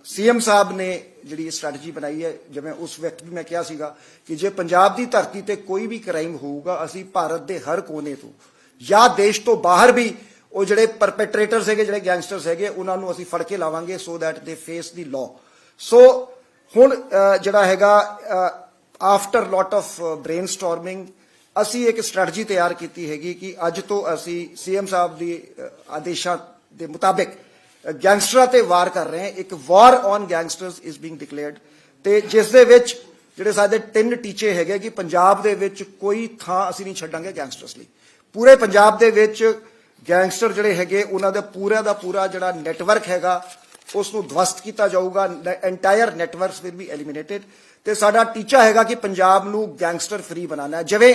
CM साहब ने G strategy बनाई है, जिवें उस वक्त भी मैं कहा सीगा कि जे पंजाब की धरती ते कोई भी क्राइम होगा असी भारत के हर कोने तो या देश तो बाहर भी वो ਜਿਹੜੇ परपेट्रेटर्स है ਜਿਹੜੇ गैंगस्टर्स है उन्होंने असी फड़ के लावांगे so that they face the law. So हुण ਜਿਹੜਾ ਹੈਗਾ after lot of brainstorming असी एक स्ट्रैटेजी तैयार की हैगी कि अज तो असी सीएम साहब की आदेशों के मुताबिक गैंगस्टरां ते वार कर रहे हैं। एक war on gangsters is being declared ते जिस दे विच जिहड़े साडे 3 टीचे हैगे कि पंजाब दे विच कोई थां असी नहीं छड्डांगे गैंगस्टर्स लई। पूरे पंजाब दे विच गैंगस्टर जिहड़े हैगे उन्हां दा पूरा जिहड़ा नैटवर्क हैगा उसनूं ध्वस्त किया जाऊगा। Entire networks will be eliminated ते साडा टीचा हैगा कि पंजाब नूं गैंगस्टर फ्री बनाना है। जिवें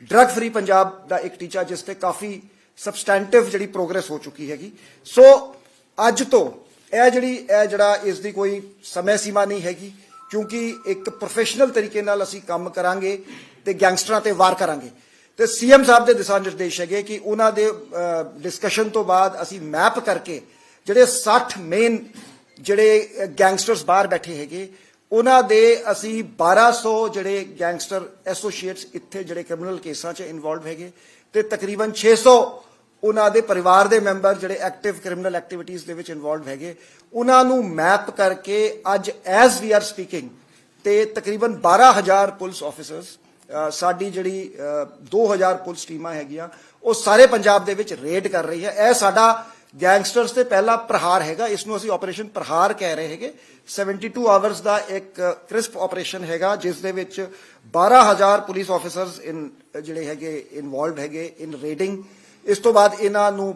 ड्रग फ्री पंजाब दा एक टीचा जिस ते काफ़ी सबसटैंटिव जिहड़ी प्रोग्रेस हो चुकी हैगी। सो अज तो यह जिहड़ा इसकी कोई समय सीमा नहीं हैगी, क्योंकि एक प्रोफेशनल तरीके नाल असीं काम करांगे ते गैंगस्टरां ते वार करांगे। तो सीएम साहब के दिशा निर्देश है कि उन्होंने डिस्कशन तो बाद असी मैप करके जिहड़े 60 मेन जिहड़े गैंगस्टर्स बाहर बैठे हैगे उन्होंने असी 1200 जिहड़े गैंगस्टर एसोसीएट्स इत्थे जिहड़े क्रिमिनल केसां च इनवॉल्व हैगे ते तकरीबन 600 उन्होंने परिवार के मैंबर जिहड़े एक्टिव क्रिमिनल एक्टिविटीज़ दे विच इनवॉल्व हैगे उन्होंने मैप करके अज एज वी आर स्पीकिंग ते तकरीबन 12,000 पुलिस ऑफिसर्स साडी जिहड़ी 2000 पुलिस टीमां हैगियां वो सारे पंजाब दे विच रेड कर रही है। यह साडा गैंगस्टर्स ते पहला प्रहार हैगा, इसनूं असीं ऑपरेशन प्रहार कह रहे हैगे। 72 आवर्स का एक क्रिस्प ऑपरेशन हैगा जिस दे विच 12,000 पुलिस ऑफिसर्स इन जिहड़े हैगे इनवॉल्व हैगे इन रेडिंग। इस तो बाद इन्हां नूं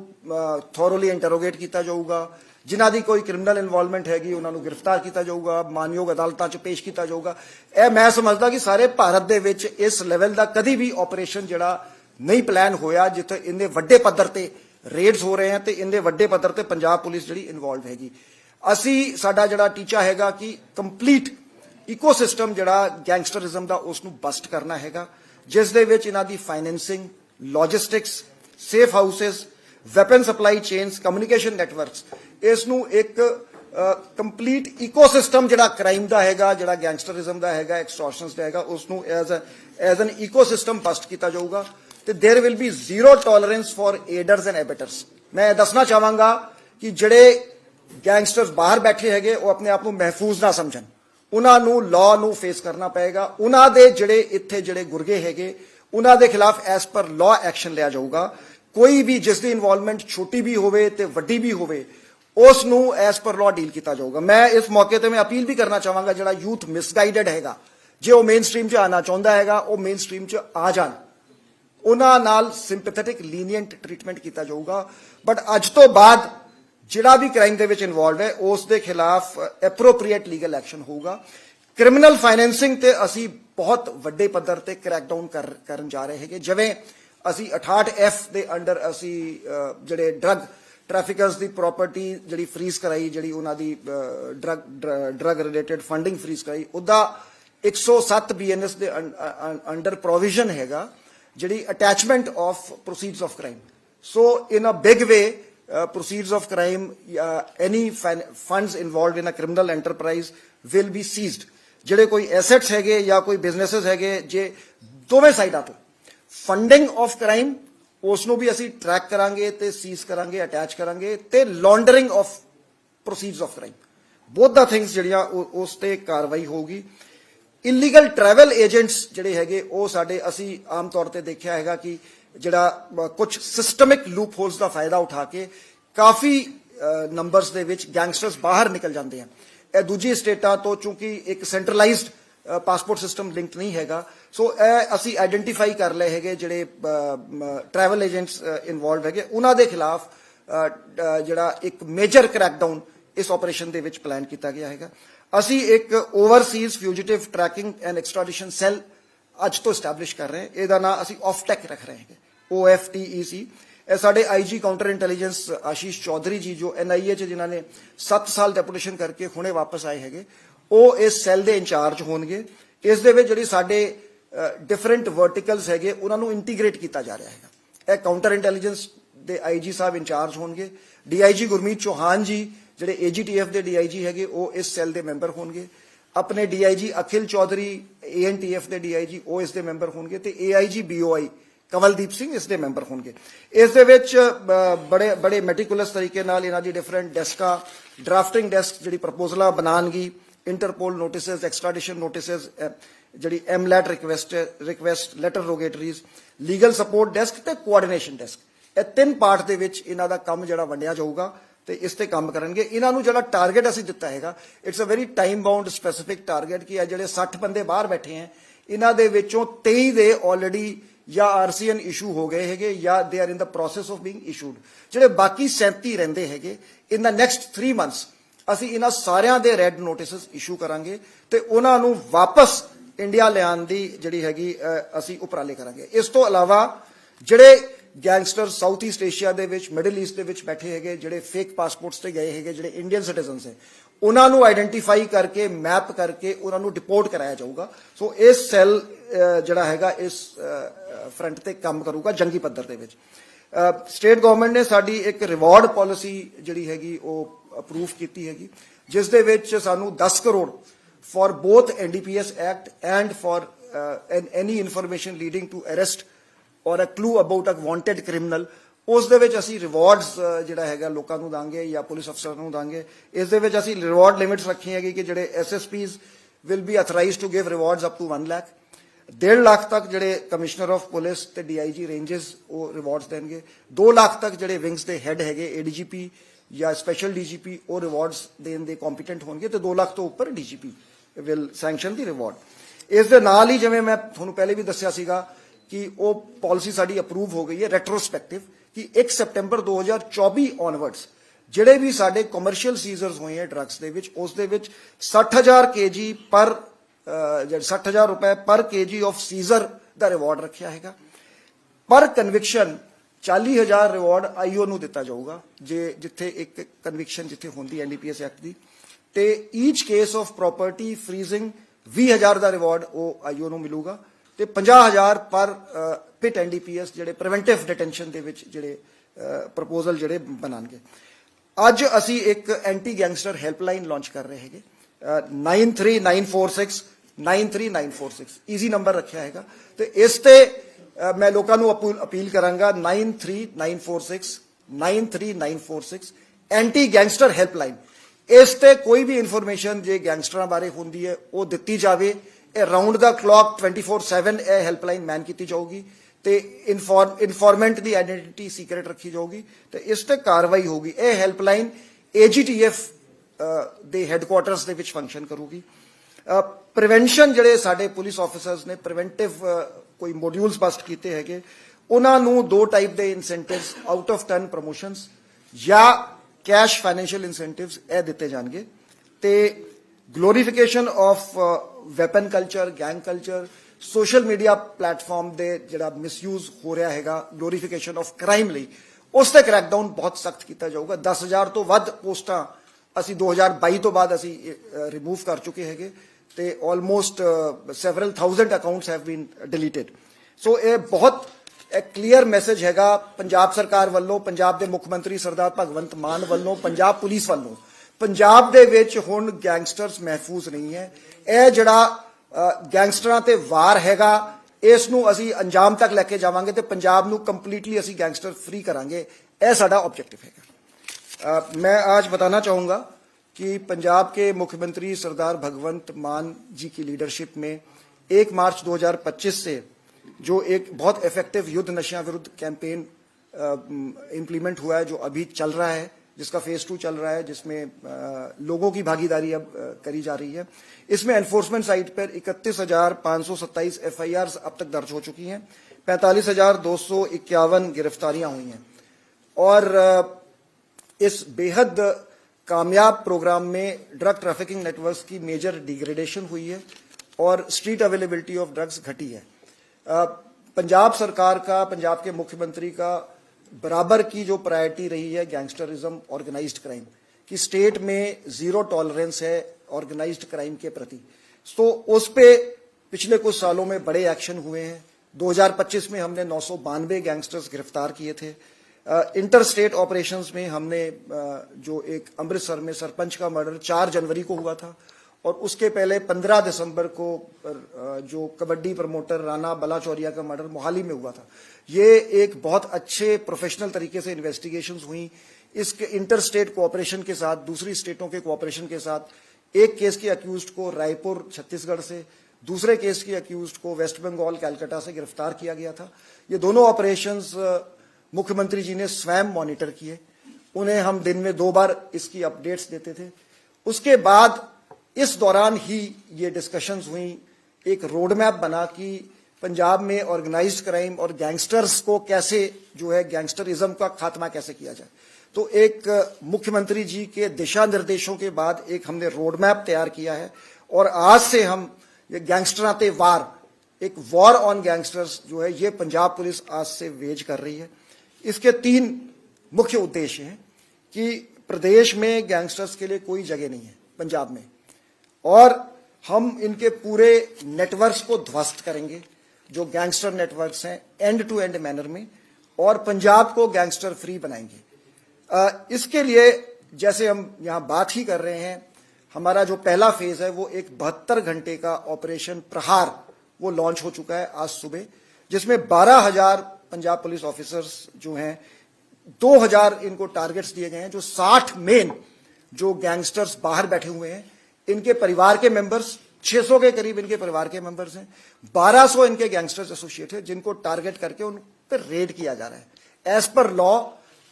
थोरोली इंटरोगेट किया जाऊगा, जिन्हां दी कोई क्रिमिनल इनवॉल्वमेंट हैगी उन्हां नूं गिरफ्तार किया जाऊगा, मानयोग अदालतां च पेश किया जाऊगा। यह मैं समझदा कि सारे भारत दे विच इस लेवल का कभी भी ऑपरेशन जिहड़ा नहीं प्लान होया जिथे इन्ने वड्डे पद्धर ते रेड्स हो रहे हैं ते इन्ने वड्डे पद्धर ते पंजाब पुलिस जिहड़ी इनवॉल्व हैगी। असी साडा जिहड़ा टीचा हैगा कि कंप्लीट इकोसिस्टम जिहड़ा गैंगस्टरिज्म दा उसनूं बस्ट करना हैगा, जिस दे विच इन्हां दी financing, logistics, safe houses, weapon supply chains, communication networks, इसनूं एक कंप्लीट इकोसिस्टम जिहड़ा क्राइम दा हैगा, जिहड़ा गैंगस्टरिज्म दा हैगा, एक्सटॉर्शनस दा हैगा, उसनूं एज एन इकोसिस्टम बस्ट किया जाऊगा। तो there will be zero tolerance for aiders and abettors. मैं दसना चाहांगा कि जिहड़े गैंगस्टर्स बाहर बैठे हैगे वो अपने आप को महफूज ना समझन, उन्होंने लॉ नूं फेस करना पएगा। उन्होंने जिहड़े इत्थे जिहड़े गुरगे हैगे उन्होंने खिलाफ एज पर लॉ एक्शन लिया जाऊगा। कोई भी जिसकी इनवॉल्वमेंट छोटी भी होवे ते वड्डी भी होवे उसनूं एज पर लॉ डील किया जाऊगा। मैं इस मौके पर मैं अपील भी करना चाहांगा जिहड़ा यूथ मिसगाइडेड हैगा, जो मेन स्ट्रीम च आना चाहुंदा हैगा वो मेन स्ट्रीम च आ जाण, उन्हां नाल सिंपैथेटिक लीनियंट ट्रीटमेंट किया जाऊगा। बट अज तो बाद जिहड़ा भी क्राइम दे विच इनवॉल्व है उस दे खिलाफ एप्रोप्रीएट लीगल एक्शन होगा। क्रिमिनल फाइनेंसिंग ते असी बहुत वड्डे पद्धर ते क्रैकडाउन करन जा रहे हैं। जिवें असी 68F दे अंडर असी जिहड़े ड्रग ट्रैफिकर्स की प्रॉपर्टी जिहड़ी फ्रीज कराई, जिहड़ी उन्हां दी ड्रग रिलेटेड फंडिंग फ्रीज कराई, उहदा 107 BNS दे अंडर प्रोविजन हैगा जिहड़ी attachment of proceeds of crime. So in a big way proceeds of crime, any funds involved in a criminal enterprise will be seized। जिहड़े कोई assets हैगे या कोई businesses हैगे जे दोवें साइडां तो फंडिंग ऑफ क्राइम उसनूं भी असी ट्रैक करांगे ते सीज करांगे, अटैच करांगे ते laundering of proceeds of crime, both the things जिहड़ियां उस ते कार्रवाई होगी। इलीगल ट्रैवल एजेंट्स जिहड़े हैगे वो साडे असी आम तौर ते देखिया हैगा कि जिहड़ा कुछ सिस्टमिक लूप होल्स का फायदा उठा के काफ़ी नंबर्स दे विच गैंगस्टर्स बाहर निकल जाते हैं। यह दूजी स्टेटां तो चूंकि एक सेंट्रलाइज्ड पासपोर्ट सिस्टम लिंक नहीं हैगा, सो असी आइडेंटिफाई कर लए हैगे जिहड़े ट्रैवल एजेंट्स इनवॉल्व हैगे उन्हां दे खिलाफ जिहड़ा एक मेजर क्रैकडाउन इस ऑपरेशन दे विच प्लान किया गया हैगा। असी एक overseas fugitive tracking and extradition cell अज तो इस्टैबलिश कर रहे हैं। इहदा नाम असी ऑफटेक रख रहे हैं, OFTEC। साडे IG counter intelligence Ashish Chaudhary जी जो NIA च जिन्होंने 7 साल डेपुटेशन करके हुणे वापस आए हैगे वो इस सैल के इंचार्ज होणगे। इस दे विच जिहड़ी साडे डिफरेंट वर्टिकल्स हैगे उन्होंने इंटीग्रेट किया जा रहा है। यह काउंटर इंटैलीजेंस दे IG साहब इंचार्ज होणगे, DIG गुरमीत चौहान जी ਜਿਹੜੇ AGTF ਦੇ DIG ਹੈਗੇ ਉਹ ਇਸ ਸੈੱਲ ਦੇ ਮੈਂਬਰ ਹੋਣਗੇ। ਆਪਣੇ DIG ਅਖਿਲ ਚੌਧਰੀ ANTF ਦੇ DIG ਉਹ ਇਸ ਦੇ ਮੈਂਬਰ ਹੋਣਗੇ ਤੇ AIG BOI ਕਵਲਦੀਪ ਸਿੰਘ ਇਸ ਦੇ ਮੈਂਬਰ ਹੋਣਗੇ। ਇਸ ਦੇ ਵਿੱਚ ਬੜੇ ਮੈਟੀਕੂਲਸ ਤਰੀਕੇ ਨਾਲ ਇਹਨਾਂ ਦੀ ਡਿਫਰੈਂਟ ਡੈਸਕਾਂ, ਡਰਾਫਟਿੰਗ ਡੈਸਕ ਜਿਹੜੀ ਪ੍ਰਪੋਜ਼ਲਾਂ ਬਣਾਉਣਗੀ, ਇੰਟਰਪੋਲ ਨੋਟਿਸਸ, ਐਕਸਟ੍ਰਾਡੀਸ਼ਨ ਨੋਟਿਸਸ, ਜਿਹੜੀ MLAT request letter rogatories, legal support desk ਤੇ ਕੋਆਰਡੀਨੇਸ਼ਨ ਡੈਸਕ, ਇਹ 3 ਪਾਰਟ ਦੇ ਵਿੱਚ ਇਹਨਾਂ ਦਾ ਕੰਮ ਜਿਹੜਾ ਵੰਡਿਆ ਜਾਊਗਾ ਤੇ ਇਸ ਤੇ ਕੰਮ ਕਰਨਗੇ। ਇਹਨਾਂ ਨੂੰ ਜਿਹੜਾ ਟਾਰਗੇਟ ਅਸੀਂ ਦਿੱਤਾ ਹੈਗਾ, it's a very time bound specific target ਕਿ ਇਹ ਜਿਹੜੇ 60 ਬੰਦੇ ਬਾਹਰ ਬੈਠੇ ਹੈ ਇਹਨਾਂ ਦੇ ਵਿੱਚੋਂ 23 ਦੇ ਆਲਰੇਡੀ ਜਾਂ RCN ਇਸ਼ੂ ਹੋ ਗਏ ਹੈਗੇ ਜਾਂ they are in the process of being issued. ਜਿਹੜੇ ਬਾਕੀ 37 ਰਹਿੰਦੇ ਹੈਗੇ, ਇਨ ਦਾ ਨੈਕਸਟ 3 ਮੰਥਸ ਅਸੀਂ ਇਹਨਾਂ ਸਾਰਿਆਂ ਦੇ ਰੈੱਡ ਨੋਟਿਸਸ ਇਸ਼ੂ ਕਰਾਂਗੇ ਤੇ ਉਹਨਾਂ ਨੂੰ ਵਾਪਸ ਇੰਡੀਆ ਲਿਆਉਣ ਦੀ ਜਿਹੜੀ ਹੈਗੀ ਅਸੀਂ ਉਪਰਾਲੇ ਕਰਾਂਗੇ। ਇਸ ਤੋਂ ਇਲਾਵਾ ਜਿਹੜੇ ਗੈਂਗਸਟਰ ਸਾਊਥ ਈਸਟ ਏਸ਼ੀਆ ਦੇ ਵਿੱਚ, ਮਿਡਲ ਈਸਟ ਦੇ ਵਿੱਚ ਬੈਠੇ ਹੈਗੇ, ਜਿਹੜੇ ਫੇਕ ਪਾਸਪੋਰਟਸ ਤੇ ਗਏ ਹੈਗੇ, ਜਿਹੜੇ ਇੰਡੀਅਨ ਸਿਟੀਜ਼ਨਸ ਹੈ, ਉਹਨਾਂ ਨੂੰ ਆਈਡੈਂਟੀਫਾਈ ਕਰਕੇ ਮੈਪ ਕਰਕੇ ਉਹਨਾਂ ਨੂੰ ਡਿਪੋਰਟ ਕਰਾਇਆ ਜਾਊਗਾ। ਸੋ ਇਸ ਸੈੱਲ ਜਿਹੜਾ ਹੈਗਾ ਇਸ ਫਰੰਟ ਤੇ ਕੰਮ ਕਰੂਗਾ ਜੰਗੀ ਪੱਧਰ ਦੇ ਵਿੱਚ। ਸਟੇਟ ਗਵਰਨਮੈਂਟ ਨੇ ਸਾਡੀ ਇੱਕ ਰਿਵਾਰਡ ਪਾਲਿਸੀ ਜਿਹੜੀ ਹੈਗੀ ਉਹ ਅਪਰੂਵ ਕੀਤੀ ਹੈਗੀ, ਜਿਸ ਦੇ ਵਿੱਚ ਸਾਨੂੰ 10 crore for both NDPS Act and for any information leading to arrest or a clue about a wanted criminal, ਉਸ ਦੇ ਵਿੱਚ ਅਸੀਂ ਰਿਵਾਰਡਸ ਜਿਹੜਾ ਹੈਗਾ ਲੋਕਾਂ ਨੂੰ ਦਾਂਗੇ ਜਾਂ ਪੁਲਿਸ ਅਫਸਰਾਂ ਨੂੰ ਦਾਂਗੇ। ਇਸ ਦੇ ਵਿੱਚ ਅਸੀਂ ਰਿਵਾਰਡ ਲਿਮਿਟਸ ਰੱਖੀ ਹੈਗੀ ਕਿ ਜਿਹੜੇ SSPs will be authorized to give rewards up to 1 lakh, 1.5 lakh ਤੱਕ ਜਿਹੜੇ ਕਮਿਸ਼ਨਰ ਆਫ ਪੁਲਿਸ ਤੇ DIG ਰੇਂਜਸ ਉਹ ਰਿਵਾਰਡਸ ਦੇਣਗੇ, 2 ਲੱਖ ਤੱਕ ਜਿਹੜੇ ਵਿੰਗਸ ਦੇ ਹੈੱਡ ਹੈਗੇ ADGP ਜਾਂ ਸਪੈਸ਼ਲ DGP ਉਹ ਰਿਵਾਰਡਸ ਦੇਣ ਦੇ ਕੰਪੀਟੈਂਟ ਹੋਣਗੇ ਤੇ 2 ਲੱਖ ਤੋਂ ਉੱਪਰ DGP will sanction the reward. ਇਸ ਦੇ ਨਾਲ ਹੀ ਜਿਵੇਂ ਮੈਂ ਤੁਹਾਨੂੰ ਪਹਿਲੇ ਵੀ ਦੱਸਿਆ ਸੀਗਾ ਕਿ ਉਹ ਪਾਲਿਸੀ ਸਾਡੀ ਅਪਰੂਵ ਹੋ ਗਈ ਹੈ ਰੈਟਰੋਸਪੈਕਟਿਵ ਕਿ 1 ਸਤੰਬਰ 2024 ਔਨਵਰਡਸ ਜਿਹੜੇ ਵੀ ਸਾਡੇ ਕਮਰਸ਼ੀਅਲ ਸੀਜ਼ਰਸ ਹੋਏ ਹੈ ਡਰੱਗਸ ਦੇ ਵਿੱਚ, ਉਸ ਦੇ ਵਿੱਚ 60,000 kg ਪਰ 60,000 ਰੁਪਏ ਪਰ kg ਆਫ ਸੀਜ਼ਰ ਦਾ ਰਿਵਾਰਡ ਰੱਖਿਆ ਹੈਗਾ। ਪਰ ਕਨਵਿਕਸ਼ਨ 40,000 ਰਿਵਾਰਡ IO ਨੂੰ ਦਿੱਤਾ ਜਾਊਗਾ ਜੇ ਜਿੱਥੇ ਇੱਕ ਕਨਵਿਕਸ਼ਨ ਜਿੱਥੇ ਹੁੰਦੀ NDPS ਐਕਟ ਦੀ, ਤੇ each case of property freezing 20,000 ਦਾ ਰਿਵਾਰਡ ਉਹ IO ਨੂੰ ਮਿਲੂਗਾ ਤੇ 50,000 ਪਰ ਪਿਟ NDPS ਜਿਹੜੇ ਪ੍ਰੀਵੈਂਟਿਵ ਡਿਟੈਂਸ਼ਨ ਦੇ ਵਿੱਚ ਜਿਹੜੇ ਪ੍ਰਪੋਜ਼ਲ ਜਿਹੜੇ ਬਣਾਉਣਗੇ। ਅੱਜ ਅਸੀਂ ਇੱਕ ਐਂਟੀ ਗੈਂਗਸਟਰ ਹੈਲਪਲਾਈਨ ਲਾਂਚ ਕਰ ਰਹੇ ਹੈਗੇ 93946 93946 ਈਜ਼ੀ ਨੰਬਰ ਰੱਖਿਆ ਹੈਗਾ ਤੇ ਇਸ ਤੇ ਮੈਂ ਲੋਕਾਂ ਨੂੰ ਅਪੀਲ ਕਰਾਂਗਾ 93946 93946 ਐਂਟੀ ਗੈਂਗਸਟਰ ਹੈਲਪਲਾਈਨ। ਇਸ ਤੇ ਕੋਈ ਵੀ ਇਨਫੋਰਮੇਸ਼ਨ ਜੇ ਗੈਂਗਸਟਰਾਂ ਬਾਰੇ ਹੁੰਦੀ ਹੈ ਉਹ ਦਿੱਤੀ ਜਾਵੇ। ਇਹ ਰਾਉਂਡ ਦਾ ਕਲੌਕ 24/7 ਇਹ ਹੈਲਪਲਾਈਨ ਮੈਨ ਕੀਤੀ ਜਾਊਗੀ ਤੇ ਇਨਫੋਰਮੈਂਟ ਦੀ ਆਇਡੈਂਟੀਟੀ ਸੀਕ੍ਰੇਟ ਰੱਖੀ ਜਾਊਗੀ ਤੇ ਇਸ ਤੇ ਕਾਰਵਾਈ ਹੋਊਗੀ। ਇਹ ਹੈਲਪਲਾਈਨ AGTF ਦੇ ਹੈੱਡਕੁਆਟਰਸ ਦੇ ਵਿੱਚ ਫੰਕਸ਼ਨ ਕਰੂਗੀ। ਪ੍ਰੀਵੈਂਸ਼ਨ ਜਿਹੜੇ ਸਾਡੇ ਪੁਲਿਸ ਆਫੀਸਰਸ ਨੇ ਪ੍ਰੀਵੈਂਟਿਵ ਕੋਈ ਮੋਡਿਊਲਸ ਬਸਟ ਕੀਤੇ ਹੈਗੇ, ਉਹਨਾਂ ਨੂੰ 2 ਟਾਈਪ ਦੇ incentives, out of turn promotions ਜਾਂ ਕੈਸ਼ ਫਾਈਨੈਂਸ਼ੀਅਲ ਇਨਸੈਂਟਿਵਸ ਇਹ ਦਿੱਤੇ ਜਾਣਗੇ। ਤੇ glorification of weapon culture, gang culture, social media platform ਦੇ ਜਿਹੜਾ ਮਿਸਯੂਜ਼ ਹੋ ਰਿਹਾ ਹੈਗਾ ਗਲੋਰੀਫਿਕੇਸ਼ਨ ਆਫ ਕ੍ਰਾਈਮ ਲਈ, ਉਸ ਤੇ ਕ੍ਰੈਕਡਾਊਨ ਬਹੁਤ ਸਖਤ ਕੀਤਾ ਜਾਊਗਾ। 10,000 ਤੋਂ ਵੱਧ ਪੋਸਟਾਂ ਅਸੀਂ 2022 ਤੋਂ ਬਾਅਦ ਅਸੀਂ ਰਿਮੂਵ ਕਰ ਚੁੱਕੇ ਹੈਗੇ ਤੇ almost several thousand accounts have been deleted. So ਇਹ ਬਹੁਤ ਇੱਕ ਕਲੀਅਰ ਮੈਸੇਜ ਹੈਗਾ ਪੰਜਾਬ ਸਰਕਾਰ ਵੱਲੋਂ, ਪੰਜਾਬ ਦੇ ਮੁੱਖ ਮੰਤਰੀ ਸਰਦਾਰ ਭਗਵੰਤ ਮਾਨ ਵੱਲੋਂ, ਪੰਜਾਬ ਪੁਲਿਸ ਵੱਲੋਂ। ਪੰਜਾਬ ਦੇ ਵਿੱਚ ਹੁਣ ਗੈਂਗਸਟਰਸ ਮਹਿਫੂਜ਼ ਨਹੀਂ ਹੈ। ਇਹ ਜਿਹੜਾ ਗੈਂਗਸਟਰਾਂ ਤੇ ਵਾਰ ਹੈਗਾ ਇਸ ਨੂੰ ਅਸੀਂ ਅੰਜਾਮ ਤੱਕ ਲੈ ਕੇ ਜਾਵਾਂਗੇ ਤੇ ਪੰਜਾਬ ਨੂੰ ਕੰਪਲੀਟਲੀ ਅਸੀਂ ਗੈंगस्टर फ्री करांगे। ਇਹ ਸਾਡਾ ऑब्जेक्टिव है। मैं आज बताना चाहूँगा कि पंजाब के मुख्यमंत्री सरदार भगवंत मान जी की लीडरशिप में 1 मार्च 2025 से जो एक बहुत इफेक्टिव युद्ध नशा विरुद्ध कैंपेन इम्प्लीमेंट हुआ है, जो अभी चल रहा है, जिसका फेज 2 चल रहा है, जिसमें लोगों की भागीदारी अब करी जा रही है। इसमें एनफोर्समेंट साइट पर 31,527 FIRs अब तक दर्ज हो चुकी हैं, 45,251 गिरफ्तारियां हुई हैं और इस बेहद कामयाब प्रोग्राम में ड्रग ट्रैफिकिंग नेटवर्क्स की मेजर डिग्रेडेशन हुई है और स्ट्रीट अवेलेबिलिटी ऑफ ड्रग्स घटी है। पंजाब सरकार का, पंजाब के मुख्यमंत्री का बराबर की जो प्रायोरिटी रही है गैंगस्टरिज्म, ऑर्गेनाइज्ड क्राइम की, स्टेट में जीरो टॉलरेंस है ऑर्गेनाइज्ड क्राइम के प्रति। तो उस पे पिछले कुछ सालों में बड़े एक्शन हुए हैं। 2025 में हमने 992 गैंगस्टर्स गिरफ्तार किए थे। इंटर स्टेट ऑपरेशंस में हमने जो एक अमृतसर में सरपंच का मर्डर 4 जनवरी को हुआ था, और उसके पहले 15 दिसंबर को जो कबड्डी प्रमोटर राणा बलाचौरिया का मर्डर मोहाली में हुआ था। ये एक बहुत अच्छे प्रोफेशनल तरीके से इन्वेस्टिगेशंस हुई। इसके इंटर स्टेट कोऑपरेशन के साथ, दूसरी स्टेटों के कोऑपरेशन के साथ एक केस के अक्यूज्ड को रायपुर छत्तीसगढ़ से, दूसरे केस के अक्यूज्ड को वेस्ट बंगाल कलकत्ता से गिरफ्तार किया गया था। ये दोनों ऑपरेशंस मुख्यमंत्री जी ने स्वयं मॉनिटर किए। उन्हें हम दिन में 2 बार इसकी अपडेट्स देते थे। उसके बाद इस दौरान ही ये डिस्कशंस हुई, एक रोड मैप बना कि पंजाब में ऑर्गेनाइज्ड क्राइम और गैंगस्टर्स को कैसे जो है गैंगस्टरिज्म का खात्मा कैसे किया जाए। तो एक मुख्यमंत्री जी के दिशा निर्देशों के बाद एक हमने रोड मैप तैयार किया है, और आज से हम ये गैंगस्टराते वार, एक वॉर ऑन गैंगस्टर्स जो है ये पंजाब पुलिस आज से वेज कर रही है। इसके 3 मुख्य उद्देश्य हैं कि प्रदेश में गैंगस्टर्स के लिए कोई जगह नहीं है पंजाब में, और हम इनके पूरे नेटवर्क्स को ध्वस्त करेंगे जो गैंगस्टर नेटवर्क्स हैं एंड टू एंड मैनर में, और पंजाब को गैंगस्टर फ्री बनाएंगे। इसके लिए जैसे हम यहाँ बात ही कर रहे हैं, हमारा जो पहला फेज है वो एक 72 घंटे का ऑपरेशन प्रहार वो लॉन्च हो चुका है आज सुबह, जिसमें 12,000 पंजाब पुलिस ऑफिसर्स जो हैं, 2,000 इनको टारगेट्स दिए गए हैं। जो 60 मेन जो गैंगस्टर्स बाहर बैठे हुए हैं, इनके परिवार के मेंबर्स, 600 के करीब इनके परिवार के मेंबर्स हैं, 1200 इनके गैंगस्टर्स एसोसिएट हैं, जिनको टारगेट करके उन पर रेड किया जा रहा है as per law,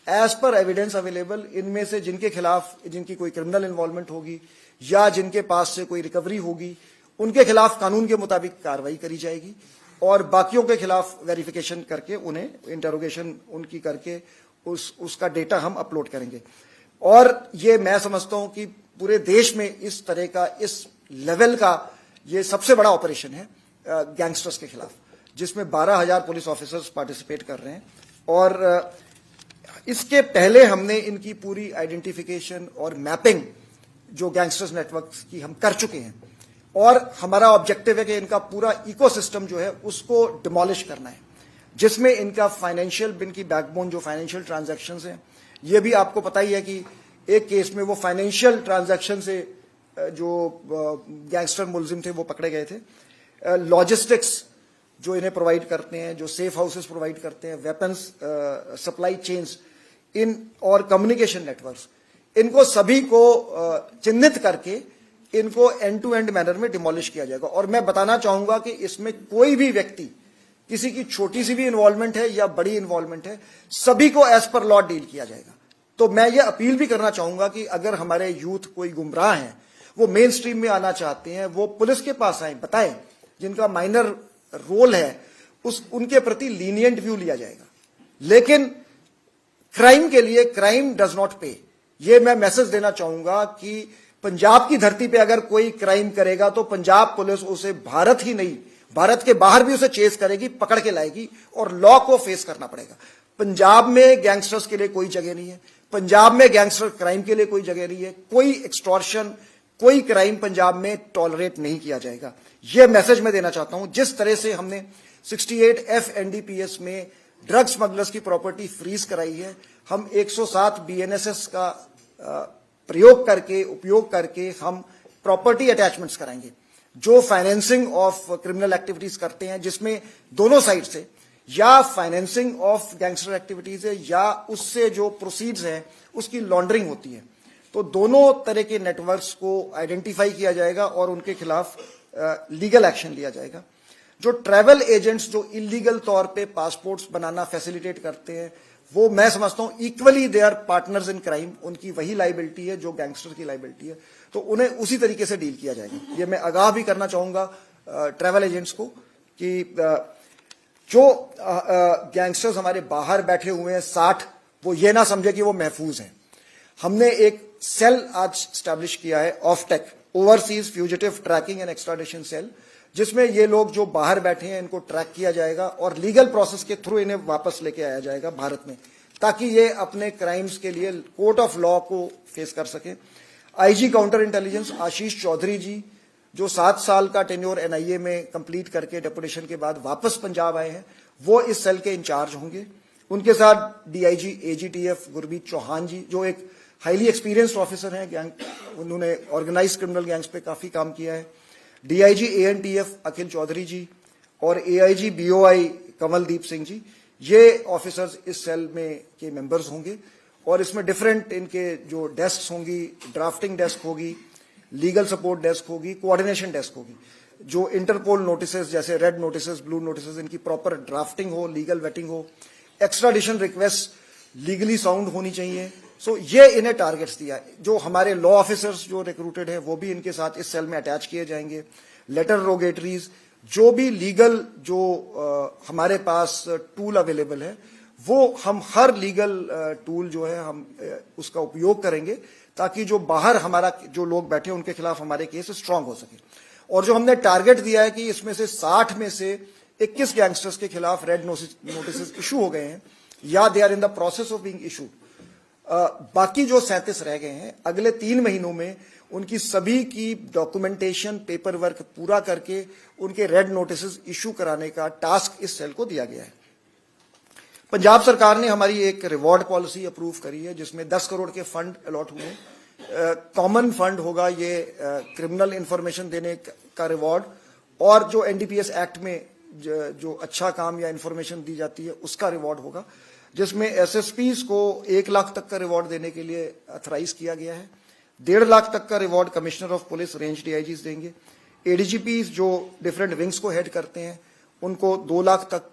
as per evidence available. इनमें से जिनके खिलाफ जिनकी कोई क्रिमिनल इन्वॉल्वमेंट होगी या जिनके पास से कोई रिकवरी होगी, उनके खिलाफ कानून के मुताबिक कार्रवाई करी जाएगी, और बाकियों के खिलाफ वेरिफिकेशन करके उन्हें इंटरोगेशन उनकी करके उसका डेटा हम अपलोड करेंगे। और ये मैं समझता हूं कि पूरे देश में इस तरह का, इस लेवल का ये सबसे बड़ा ऑपरेशन है गैंगस्टर्स के खिलाफ, जिसमें 12,000 पुलिस ऑफिसर्स पार्टिसिपेट कर रहे हैं। और इसके पहले हमने इनकी पूरी आइडेंटिफिकेशन और मैपिंग जो गैंगस्टर्स नेटवर्क्स की हम कर चुके हैं, और हमारा ऑब्जेक्टिव है कि इनका पूरा इकोसिस्टम जो है उसको डिमोलिश करना है, जिसमें इनका फाइनेंशियल, इनकी बैकबोन जो फाइनेंशियल ट्रांजैक्शंस हैं, ये भी आपको पता ही है कि एक केस में वो फाइनेंशियल ट्रांजैक्शन से जो गैंगस्टर मुलजिम थे वो पकड़े गए थे। लॉजिस्टिक्स जो इन्हें प्रोवाइड करते हैं, जो सेफ हाउसेस प्रोवाइड करते हैं, वेपन्स सप्लाई चेन्स इन और कम्युनिकेशन नेटवर्क्स, इनको सभी को चिन्हित करके इनको एंड टू एंड मैनर में डिमोलिश किया जाएगा। और मैं बताना चाहूंगा कि इसमें कोई भी व्यक्ति, किसी की छोटी सी भी इन्वॉल्वमेंट है या बड़ी इन्वॉल्वमेंट है, सभी को एज पर लॉ डील किया जाएगा। तो मैं ये अपील भी करना चाहूंगा कि अगर हमारे यूथ कोई गुमराह हैं, वो मेन स्ट्रीम में आना चाहते हैं, वो पुलिस के पास आए, बताएं, जिनका माइनर रोल है उनके प्रति लीनियंट व्यू लिया जाएगा। लेकिन क्राइम के लिए क्राइम डज नॉट पे, ये मैं मैसेज देना चाहूंगा कि पंजाब की धरती पे अगर कोई क्राइम करेगा तो पंजाब पुलिस उसे भारत ही नहीं, भारत के बाहर भी उसे चेस करेगी, पकड़ के लाएगी, और लॉ को फेस करना पड़ेगा। पंजाब में गैंगस्टर्स के लिए कोई जगह नहीं है, पंजाब में गैंगस्टर क्राइम के लिए कोई जगह नहीं है, कोई एक्सटॉर्शन, कोई क्राइम पंजाब में टॉलरेट नहीं किया जाएगा। यह मैसेज मैं देना चाहता हूं। जिस तरह से हमने 68F NDPS में ड्रग स्मगलर्स की प्रॉपर्टी फ्रीज कराई है, हम 107 BNSS का उपयोग करके हम प्रॉपर्टी अटैचमेंट्स कराएंगे, जो फाइनेंसिंग ऑफ क्रिमिनल एक्टिविटीज करते हैं, जिसमें दोनों साइड से या फाइनेंसिंग ऑफ गैंगस्टर एक्टिविटीज है या उससे जो प्रोसीड्स हैं उसकी लॉन्ड्रिंग होती है। तो दोनों तरह के नेटवर्क्स को आइडेंटिफाई किया जाएगा और उनके खिलाफ लीगल एक्शन लिया जाएगा। जो ट्रैवल एजेंट्स जो इलीगल तौर पे पासपोर्ट्स बनाना फैसिलिटेट करते हैं, वो मैं समझता हूं equally they are partners in crime, उनकी वही लाइबिलिटी है जो गैंगस्टर की लाइबिलिटी है, तो उन्हें उसी तरीके से डील किया जाएगा। ये मैं आगाह भी करना चाहूंगा ट्रैवल एजेंट्स को कि जो गैंगस्टर्स हमारे बाहर बैठे हुए हैं 60, वो ये ना समझे कि वो महफूज हैं। हमने एक सेल आज स्टैब्लिश किया है, OFTEC, overseas fugitive tracking and extradition cell, जिसमें ये लोग जो बाहर बैठे हैं इनको ट्रैक किया जाएगा और लीगल प्रोसेस के थ्रू इन्हें वापस लेके आया जाएगा भारत में, ताकि ये अपने क्राइम्स के लिए कोर्ट ऑफ लॉ को फेस कर सके। IG counter intelligence Ashish Chaudhary जी, जो 7 साल का टेन्योर NIA में कंप्लीट करके डेपुटेशन के बाद वापस पंजाब आए हैं, वो इस सेल के इंचार्ज होंगे। उनके साथ डीआईजी एजीटीएफ गुरमीत चौहान जी, जो एक हाईली एक्सपीरियंस्ड ऑफिसर हैं गैंग, उन्होंने ऑर्गेनाइज क्रिमिनल गैंग्स पे काफी काम किया है। डीआईजी एएनटीएफ अखिल चौधरी जी और एआईजी बीओआई कमलदीप सिंह जी, ये ऑफिसर्स इस सेल में के मेंबर्स होंगे। और इसमें डिफरेंट इनके जो डेस्क होंगी, ड्राफ्टिंग डेस्क होगी, लीगल सपोर्ट डेस्क होगी, कोऑर्डिनेशन डेस्क होगी। जो इंटरपोल नोटिसेस जैसे रेड नोटिसेस, ब्लू नोटिसेस, इनकी प्रॉपर ड्राफ्टिंग हो, लीगल वेटिंग हो, एक्स्ट्राडिशन रिक्वेस्ट लीगली साउंड होनी चाहिए। सो ये इन्हें टारगेट्स दिया है। जो हमारे लॉ ऑफिसर्स जो रिक्रूटेड है वो भी इनके साथ इस सेल में अटैच किए जाएंगे। लेटर रोगेटरीज, जो भी लीगल जो हमारे पास टूल अवेलेबल है, वो हम हर लीगल टूल जो है हम उसका उपयोग करेंगे, ताकि जो बाहर हमारा जो लोग बैठे हैं उनके खिलाफ हमारे केस स्ट्रांग हो सके। और जो हमने टारगेट दिया है कि इसमें से 60 में से 21 गैंगस्टर्स के खिलाफ रेड नोटिस इशू हो गए हैं या they are in the process of being issued. बाकी जो 37 रह गए हैं, अगले 3 महीनों में उनकी सभी की डॉक्यूमेंटेशन पेपर वर्क पूरा करके उनके रेड नोटिस इशू कराने का टास्क इस सेल को दिया गया है। पंजाब सरकार ने हमारी एक रिवॉर्ड पॉलिसी अप्रूव करी है, जिसमें 10 करोड़ के फंड अलॉट हुए हैं। कॉमन फंड होगा ये क्रिमिनल इंफॉर्मेशन देने का रिवॉर्ड, और जो एनडीपीएस एक्ट में जो अच्छा काम या इंफॉर्मेशन दी जाती है उसका रिवॉर्ड होगा, जिसमें एसएसपीज को 1 लाख तक का रिवॉर्ड देने के लिए अथराइज किया गया है। 1.5 लाख तक का reward commissioner of police, range DIGs देंगे। एडीजीपी जो डिफरेंट विंग्स को हेड करते हैं उनको 2 लाख तक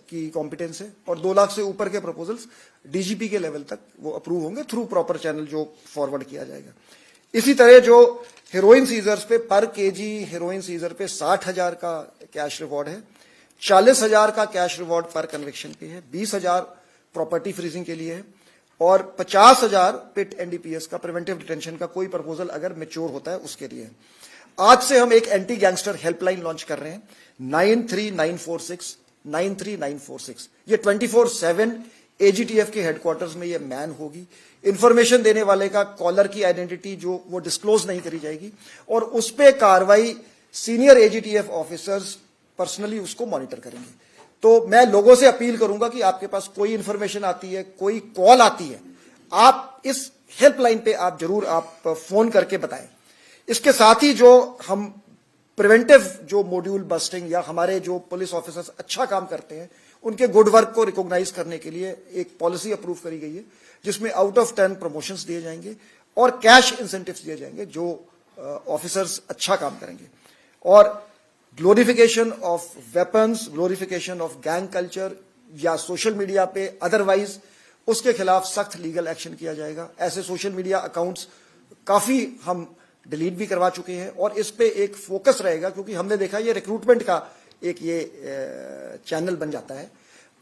की कॉम्पिटेंस है, और 2 लाख से ऊपर के प्रपोजल्स डीजीपी के लेवल तक वो अप्रूव होंगे थ्रू प्रॉपर चैनल जो फॉरवर्ड किया जाएगा। इसी तरह जो हेरोइन सीजर्स पे पर केजी हेरोइन सीजर पे 60,000 का कैश रिवॉर्ड है, 40,000 का कैश रिवॉर्ड पर कन्विक्शन पे है, 20,000 प्रॉपर्टी फ्रीजिंग के लिए है, और 50,000 पिट एनडीपीएस का प्रिवेंटिव डिटेंशन का कोई प्रपोजल अगर मैच्योर होता है उसके लिए है। आज से हम एक एंटी गैंगस्टर हेल्पलाइन लॉन्च कर रहे हैं, 9394693946। ये 24/7 एजीटीएफ के हेडक्वार्टर्स में ये मैन होगी। इंफॉर्मेशन देने वाले का कॉलर की आइडेंटिटी जो वो डिस्क्लोज नहीं करी जाएगी, और उस पर कार्रवाई सीनियर एजीटीएफ ऑफिसर्स पर्सनली उसको मॉनिटर करेंगे। तो मैं लोगों से अपील करूंगा कि आपके पास कोई इंफॉर्मेशन आती है, कोई कॉल आती है, आप इस हेल्पलाइन पे आप जरूर आप फोन करके बताएं। इसके साथ ही जो हम प्रिवेंटिव जो मॉड्यूल बस्टिंग या हमारे जो पुलिस ऑफिसर्स अच्छा काम करते हैं उनके गुड वर्क को रिकॉग्नाइज करने के लिए एक पॉलिसी अप्रूव करी गई है, जिसमें आउट ऑफ 10 प्रमोशंस दिए जाएंगे और कैश इंसेंटिव्स दिए जाएंगे जो ऑफिसर्स अच्छा काम करेंगे। और glorification of weapons, glorification of gang culture या सोशल मीडिया पे अदरवाइज उसके खिलाफ सख्त लीगल एक्शन किया जाएगा। ऐसे सोशल मीडिया अकाउंट्स काफी हम डिलीट भी करवा चुके हैं, और इस पे एक फोकस रहेगा, क्योंकि हमने देखा ये रिक्रूटमेंट का एक ये चैनल बन जाता है।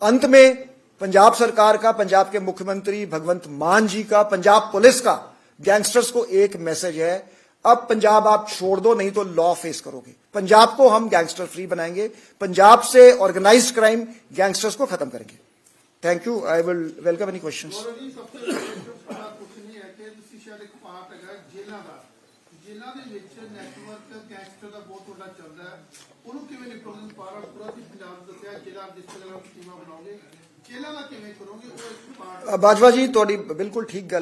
अंत में पंजाब सरकार का, पंजाब के मुख्यमंत्री भगवंत मान जी का, पंजाब पुलिस का गैंगस्टर्स को एक मैसेज है, अब पंजाब आप छोड़ दो, नहीं तो लॉ फेस करोगे। पंजाब को हम गैंगस्टर फ्री बनाएंगे, पंजाब से ऑर्गेनाइज्ड क्राइम गैंगस्टर्स को खत्म करेंगे। Thank you. I will welcome any questions. जिन्हां दे विच नैटवर्क गैंगस्टर दा बहुत बड़ा चलदा है, उहनूं किवें निकलण पारा पूरा दी पंजाब दस्सिया जिला जिस तरह टीमां बनाओगे, जेलां दा किवें करोगे, वो एक पार्ट। बाजवा जी, तुहाडी बिल्कुल ठीक गल है।